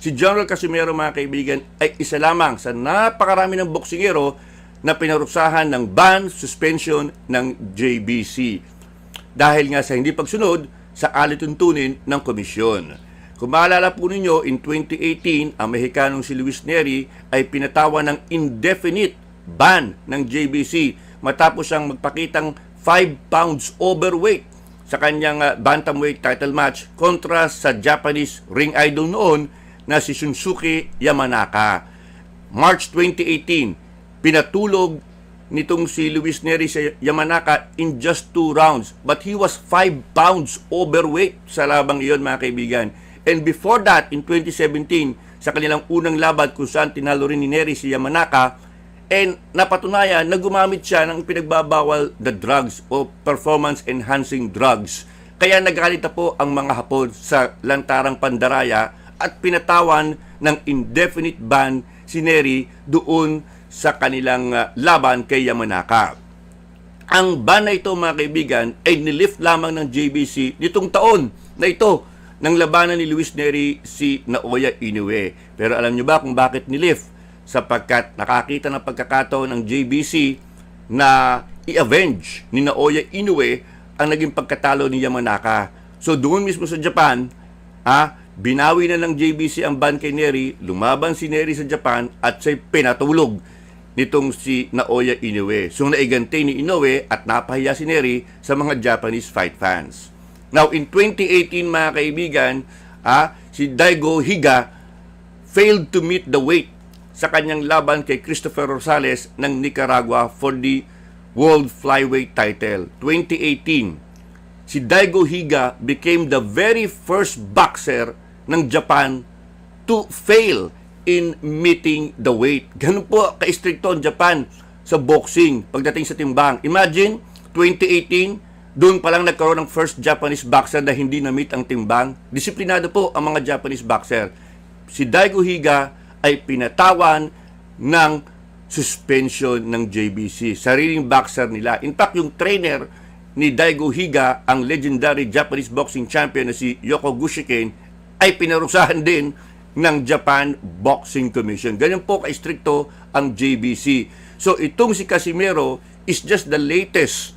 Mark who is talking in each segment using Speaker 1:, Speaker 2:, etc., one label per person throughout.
Speaker 1: Si General Casimero, mga kaibigan, ay isa lamang sa napakarami ng boksingero na pinarusahan ng ban, suspension ng JBC. Dahil nga sa hindi pagsunod sa alituntunin ng komisyon. Kung maalala po ninyo, in 2018, ang Mexicanong si Luis Neri ay pinatawan ng indefinite ban ng JBC matapos siyang magpakitang 5 pounds overweight sa kanyang bantamweight title match kontra sa Japanese ring idol noon na si Shunsuke Yamanaka. March 2018, pinatulog nitong si Luis Neri sa Yamanaka in just 2 rounds. But he was 5 pounds overweight sa labang iyon, mga kaibigan. And before that, in 2017, sa kanilang unang laban kung saan tinalo rin ni Neri si Yamanaka, and napatunayan na gumamit siya ng pinagbabawal na drugs o performance-enhancing drugs. Kaya nagkalita po ang mga Hapon sa lantarang pandaraya at pinatawan ng indefinite ban si Neri doon sa kanilang laban kay Yamanaka. Ang ban na ito, mga kaibigan, ay nilift lamang ng JBC nitong taon na ito ng labanan ni Luis Neri si Naoya Inoue. Pero alam nyo ba kung bakit nilift? Sapagkat nakakita ng pagkakataon ng JBC na i-avenge ni Naoya Inoue ang naging pagkatalo ni Yamanaka. So doon mismo sa Japan, binawi na ng JBC ang ban kay Neri, lumaban si Neri sa Japan at siya'y pinatulog nitong si Naoya Inoue. So naigante ni Inoue at napahiya si Neri sa mga Japanese fight fans. Now in 2018, mga kaibigan, si Daigo Higa failed to meet the weight sa kanyang laban kay Christopher Rosales ng Nicaragua for the World Flyweight title. 2018, si Daigo Higa became the very first boxer ng Japan to fail in meeting the weight. Ganun po ka-stricto ang Japan sa boxing pagdating sa timbang. Imagine, 2018, doon pa lang nagkaroon ng first Japanese boxer na hindi na-meet ang timbang. Disiplinado po ang mga Japanese boxer. Si Daigo Higa ay pinatawan ng suspension ng JBC. Sariling boxer nila. In fact, yung trainer ni Daigo Higa, ang legendary Japanese boxing champion na si Yoko Gushiken, ay pinarusahan din ng Japan Boxing Commission. Ganyan po ka-stricto ang JBC. So itong si Casimero is just the latest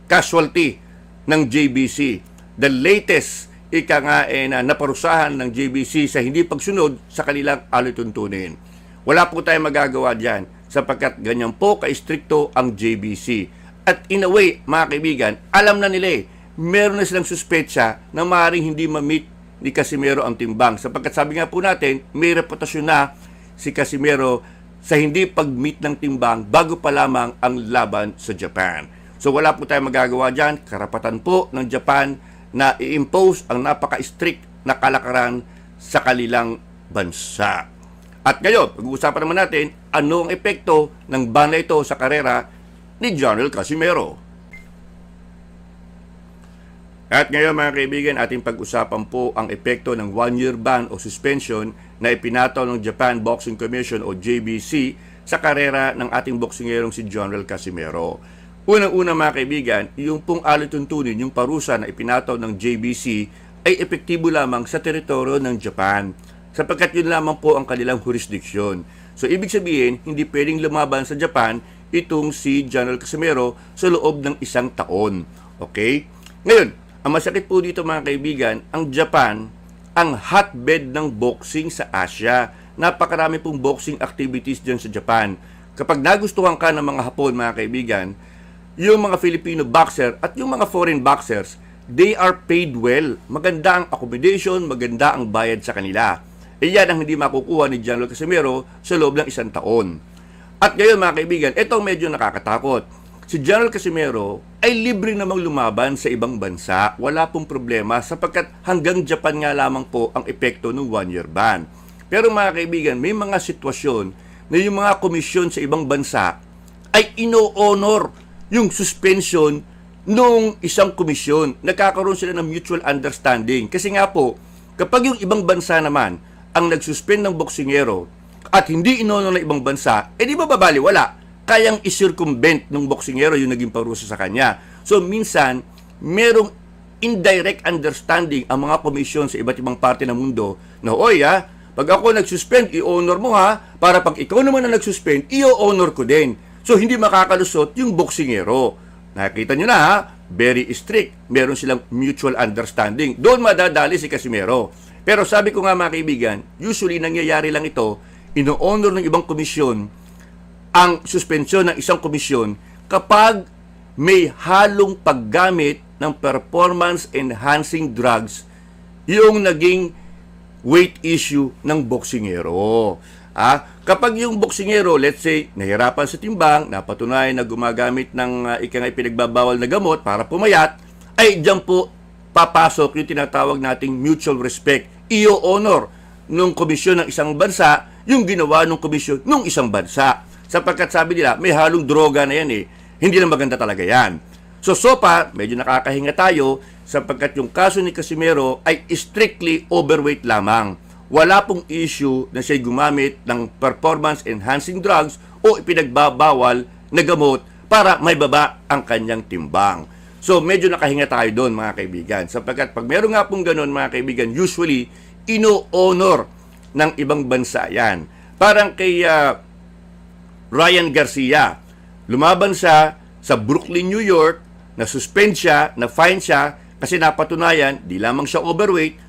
Speaker 1: casualty ng JBC. The latest na naparusahan ng JBC sa hindi pagsunod sa kanilang alituntunin. Wala po tayong magagawa dyan sapagkat ganyan po ka-stricto ang JBC. At in a way, mga kaibigan, alam na nila meron na silang suspetsa na maaaring hindi ma-meet ni Casimero ang timbang. Sapagkat sabi nga po natin, may reputasyon na si Casimero sa hindi pag-meet ng timbang bago pa lamang ang laban sa Japan. So wala po tayong magagawa dyan. Karapatan po ng Japan na i-impose ang napaka-strict na kalakaran sa kanilang bansa. At ngayon, pag-uusapan naman natin ano ang epekto ng ban na ito sa karera ni General Casimero. At ngayon, mga kaibigan, ating pag-usapan po ang epekto ng 1-year ban o suspension na ipinataw ng Japan Boxing Commission o JBC sa karera ng ating boksingerong si General Casimero. Unang-una, mga kaibigan, yung pong alituntunin, yung parusa na ipinataw ng JBC ay epektibo lamang sa teritoryo ng Japan sapagkat yun lamang po ang kanilang jurisdiksyon. So, ibig sabihin, hindi pwedeng lumaban sa Japan itong si General Casimero sa loob ng 1 taon. Okay? Ngayon, ang masakit po dito, mga kaibigan, ang Japan, ang hotbed ng boxing sa Asia. Napakarami pong boxing activities dyan sa Japan. Kapag nagustuhan ka ng mga Hapon, mga kaibigan, yung mga Filipino boxer at yung mga foreign boxers, they are paid well. Maganda ang accommodation, maganda ang bayad sa kanila. E yan ang hindi makukuha ni General Casimero sa loob ng 1 taon. At ngayon, mga kaibigan, ito medyo nakakatakot. Si General Casimero ay libre namang lumaban sa ibang bansa. Wala pong problema sapagkat hanggang Japan nga lamang po ang epekto ng 1-year ban. Pero mga kaibigan, may mga sitwasyon na yung mga komisyon sa ibang bansa ay ino-honor yung suspension nung isang komisyon. Nagkakaroon sila ng mutual understanding. Kasi nga po, kapag yung ibang bansa naman ang nagsuspend ng boksingero at hindi inono ng ibang bansa, di ba babaliwala? Kayang i-circumvent ng boksingero yung naging parusa sa kanya. So minsan, merong indirect understanding ang mga komisyon sa iba't ibang parte ng mundo na, Pag ako nag-suspend, i-honor mo ha, para pag ikaw naman na nag-suspend, i-honor ko din. So, hindi makakalusot yung boksingero. Nakikita nyo na ha, very strict. Meron silang mutual understanding. Doon madadali si Casimero. Pero sabi ko nga mga kaibigan, usually nangyayari lang ito, ino-honor ng ibang komisyon ang suspensyon ng isang komisyon kapag may halong paggamit ng performance-enhancing drugs yung naging weight issue ng boksingero. Kapag yung boksingero, let's say, nahirapan sa timbang, napatunayan na gumagamit ng ipinagbabawal na gamot para pumayat, ay diyan po papasok yung tinatawag nating mutual respect. I-honor ng komisyon ng isang bansa yung ginawa ng komisyon ng isang bansa. Sapagkat sabi nila, may halong droga na yan eh. Hindi na maganda talaga yan. So far, medyo nakakahinga tayo sapagkat yung kaso ni Casimero ay strictly overweight lamang. Wala pong issue na siya gumamit ng performance-enhancing drugs o ipinagbabawal na gamot para may baba ang kanyang timbang. So, medyo nakahinga tayo doon mga kaibigan. Sapagkat pag meron nga pong ganun mga kaibigan, usually, ino-honor ng ibang bansa yan. Parang kay Ryan Garcia, lumaban siya sa Brooklyn, New York, na-suspend siya, na-fine siya, kasi napatunayan, di lamang siya overweight,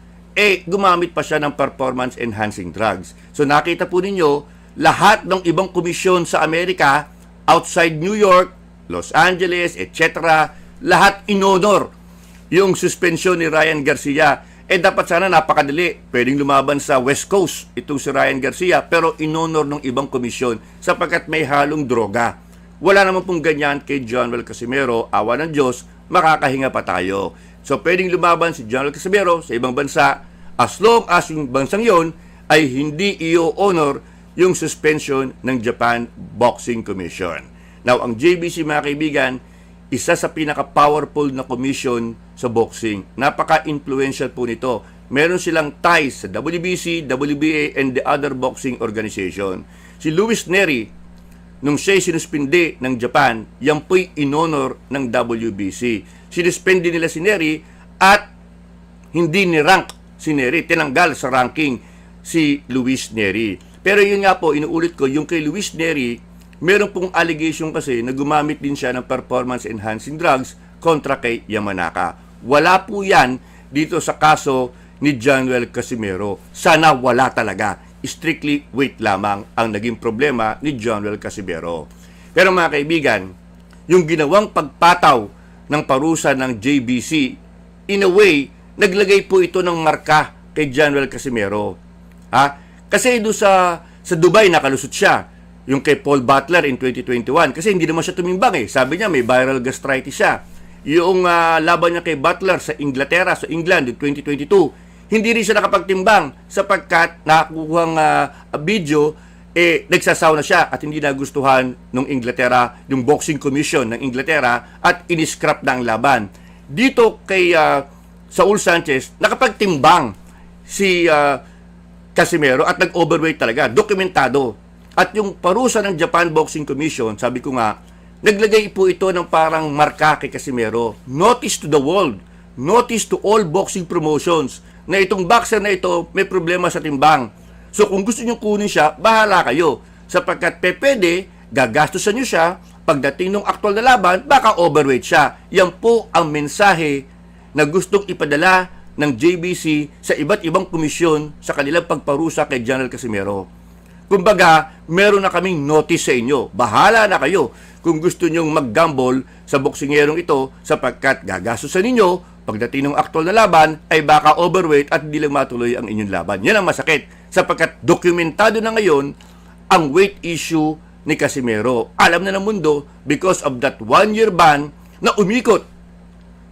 Speaker 1: gumamit pa siya ng performance-enhancing drugs. So nakita po ninyo, lahat ng ibang komisyon sa Amerika, outside New York, Los Angeles, etc., lahat inonor yung suspensyon ni Ryan Garcia. Dapat sana napakadali. Pwedeng lumaban sa West Coast itong si Ryan Garcia, pero inonor ng ibang komisyon sapagkat may halong droga. Wala naman pong ganyan kay General Casimero. Awa ng Diyos, makakahinga pa tayo. So, pwedeng lumaban si General Casimero sa ibang bansa as long as yung bansang yon ay hindi i-honor yung suspension ng Japan Boxing Commission. Now, ang JBC mga kaibigan, isa sa pinaka-powerful na commission sa boxing. Napaka-influential po nito. Meron silang ties sa WBC, WBA, and the other boxing organization. Si Luis Neri, nung siya'y sinuspindi ng Japan, yan po'y inonor ng WBC. Sinuspindi nila si Neri at hindi ni-rank si Neri. Tinanggal sa ranking si Luis Neri. Pero yun nga po, inuulit ko, yung kay Luis Neri, meron pong allegation kasi na gumamit din siya ng performance-enhancing drugs kontra kay Yamanaka. Wala po yan dito sa kaso ni General Casimero. Sana wala talaga. Strictly weight lamang ang naging problema ni General Casimero. Pero mga kaibigan, yung ginawang pagpataw ng parusa ng JBC, in a way, naglagay po ito ng marka kay General Casimero. Kasi doon sa Dubai nakalusot siya. Yung kay Paul Butler in 2021. Kasi hindi naman siya tumimbang eh. Sabi niya may viral gastritis siya. Yung laban niya kay Butler sa Inglaterra, sa England in 2022, hindi rin siya nakapagtimbang sapagkat nakakuhang video, nagsasaw na siya at hindi nagustuhan ng Inglaterra, yung Boxing Commission ng Inglaterra at iniscrap na ang laban. Dito kay Saul Sanchez, nakapagtimbang si Casimero at nag-overweight talaga. Dokumentado. At yung parusa ng Japan Boxing Commission, sabi ko nga, naglagay po ito ng parang marka kay Casimero. Notice to the world, notice to all boxing promotions, na itong boxer na ito may problema sa timbang. So kung gusto nyo kunin siya, bahala kayo. Sapagkat pwede, gagastusan nyo siya, pagdating ng aktual na laban, baka overweight siya. Yan po ang mensahe na gustong ipadala ng JBC sa iba't ibang komisyon sa kanilang pagparusa kay General Casimero. Kumbaga, meron na kaming notice sa inyo. Bahala na kayo kung gusto nyong mag-gamble sa boksingerong ito sapagkat gagastusan ninyo, pagdating ng aktual na laban, ay baka overweight at hindi lang matuloy ang inyong laban. Yan ang masakit sapagkat dokumentado na ngayon ang weight issue ni Casimero. Alam na ng mundo because of that 1-year ban na umikot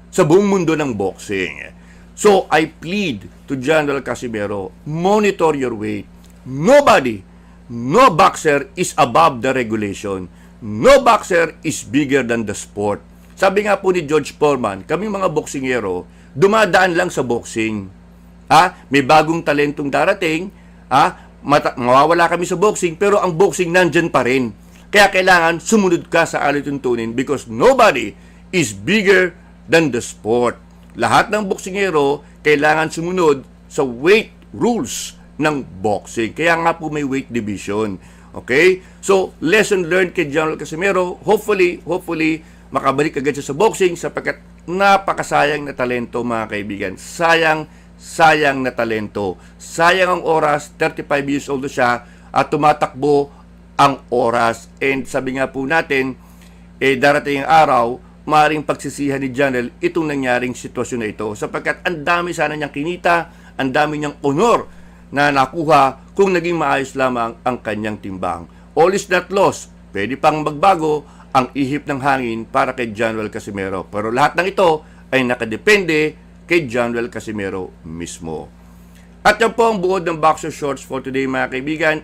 Speaker 1: sa buong mundo ng boxing. So, I plead to General Casimero, monitor your weight. No boxer is above the regulation. No boxer is bigger than the sport. Sabi nga po ni George Foreman, kaming mga boksingero, dumadaan lang sa boxing. May bagong talentong darating, mawawala kami sa boxing, pero ang boxing nandyan pa rin. Kaya kailangan sumunod ka sa alituntunin because nobody is bigger than the sport. Lahat ng boksingero kailangan sumunod sa weight rules ng boxing. Kaya nga po may weight division. Okay? So, lesson learned kay General Casimero. Hopefully, makabalik agad siya sa boxing sapagkat napakasayang na talento, mga kaibigan. Sayang na talento. Sayang ang oras, 35 years old siya at tumatakbo ang oras. And sabi nga po natin, darating ang araw, maaaring pagsisihan ni General itong nangyaring sitwasyon na ito sapagkat ang dami sana niyang kinita, ang dami niyang honor na nakuha kung naging maayos lamang ang kanyang timbang. All is not lost. Pwede pang magbago ang ihip ng hangin para kay General Casimero. Pero lahat ng ito ay nakadepende kay General Casimero mismo. At yan po ang buod ng Boxer Shorts for today, mga kaibigan.